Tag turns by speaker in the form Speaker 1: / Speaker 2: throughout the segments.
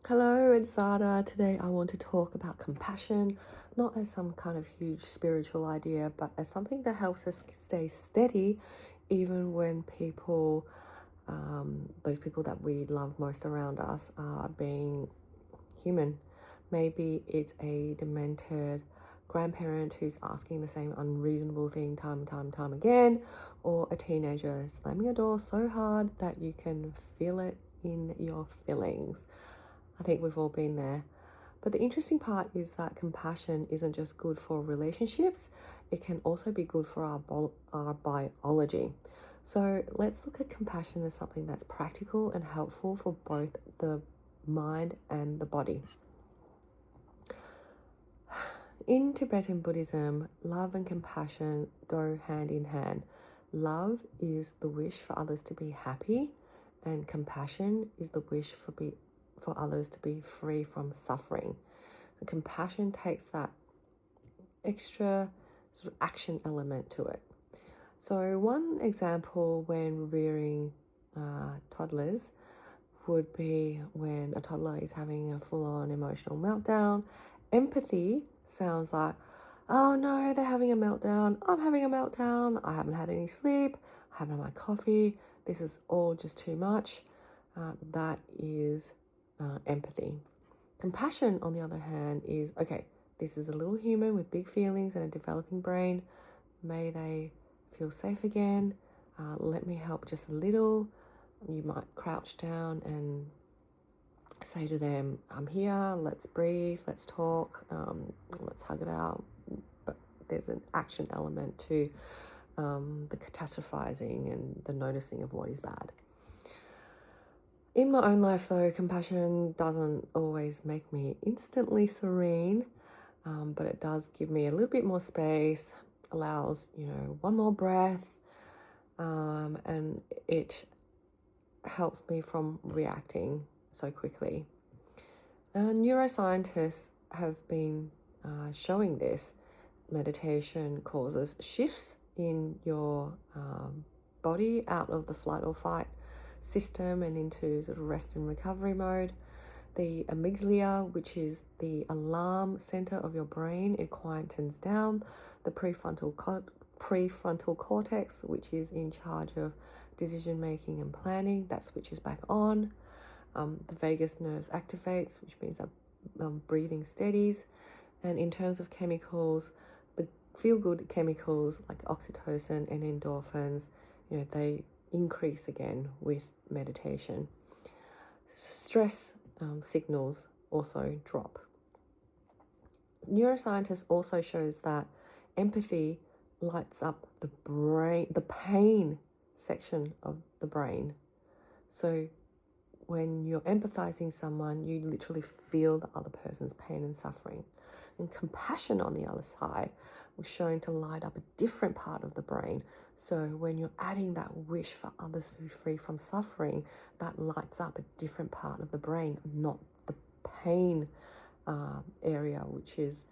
Speaker 1: Hello, it's Zada. Today I want to talk about compassion, not as some kind of huge spiritual idea, but as something that helps us stay steady even when those people that we love most around us, are being human. Maybe it's a demented grandparent who's asking the same unreasonable thing time and time and time again, or a teenager slamming a door so hard that you can feel it in your feelings. I think we've all been there. But the interesting part is that compassion isn't just good for relationships, it can also be good for our biology. So let's look at compassion as something that's practical and helpful for both the mind and the body. In Tibetan Buddhism, love and compassion go hand in hand. Love is the wish for others to be happy, and compassion is the wish for others to be free from suffering. So compassion takes that extra sort of action element to it. So one example when rearing toddlers would be when a toddler is having a full-on emotional meltdown. Empathy sounds like, oh no, they're having a meltdown. I'm having a meltdown. I haven't had any sleep. I haven't had my coffee. This is all just too much. That is empathy. Compassion, on the other hand, is, okay, this is a little human with big feelings and a developing brain. May they feel safe again. Let me help just a little. You might crouch down and say to them, I'm here, let's breathe, let's talk, let's hug it out. But there's an action element to the catastrophizing and the noticing of what is bad. In my own life, though, compassion doesn't always make me instantly serene, but it does give me a little bit more space, allows, one more breath, and it helps me from reacting so quickly. Neuroscientists have been showing this. Meditation causes shifts in your body out of the flight or fight system and into sort of rest and recovery mode. The amygdala, which is the alarm center of your brain, it quietens down. The prefrontal cortex, which is in charge of decision making and planning, that switches back on. The vagus nerves activates, which means that breathing steadies. And in terms of chemicals, the feel-good chemicals like oxytocin and endorphins, they increase again with meditation. Stress signals also drop. Neuroscientists also shows that empathy lights up the brain, the pain section of the brain. So when you're empathizing someone, you literally feel the other person's pain and suffering. And compassion, on the other side, was shown to light up a different part of the brain. So when you're adding that wish for others to be free from suffering, that lights up a different part of the brain, not the pain area, which is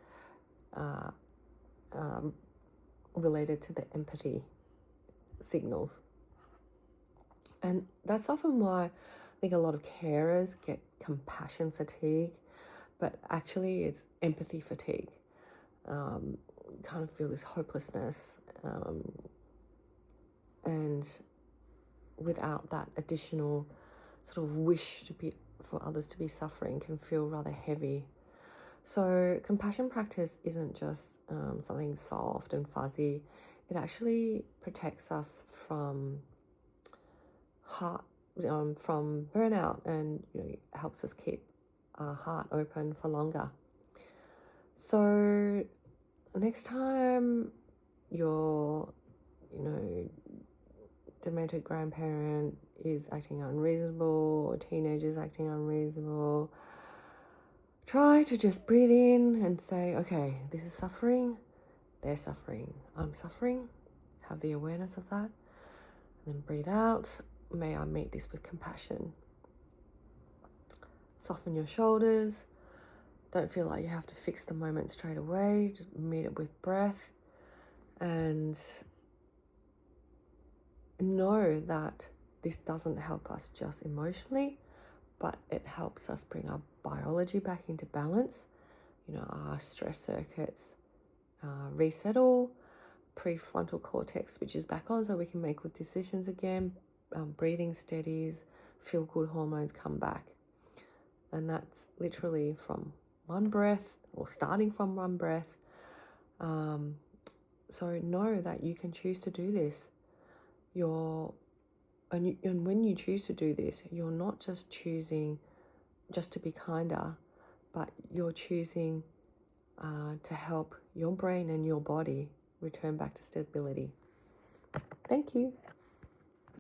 Speaker 1: related to the empathy signals. And that's often why I think a lot of carers get compassion fatigue, but actually it's empathy fatigue. Kind of feel this hopelessness, and without that additional sort of wish for others to be suffering, can feel rather heavy. So compassion practice isn't just something soft and fuzzy. It actually protects us from from burnout, and helps us keep our heart open for longer. So next time your demented grandparent is acting unreasonable, or teenagers acting unreasonable, try to just breathe in and say, okay, this is suffering, they're suffering, I'm suffering. Have the awareness of that. And then breathe out. May I meet this with compassion. Soften your shoulders. Don't feel like you have to fix the moment straight away. Just meet it with breath. And know that this doesn't help us just emotionally, but it helps us bring our biology back into balance. Our stress circuits resettle, prefrontal cortex switches back on so we can make good decisions again, breathing steadies, feel good hormones come back. And that's literally from one breath, or starting from one breath. So know that you can choose to do this. And when you choose to do this, you're not just choosing just to be kinder, but you're choosing to help your brain and your body return back to stability. Thank you.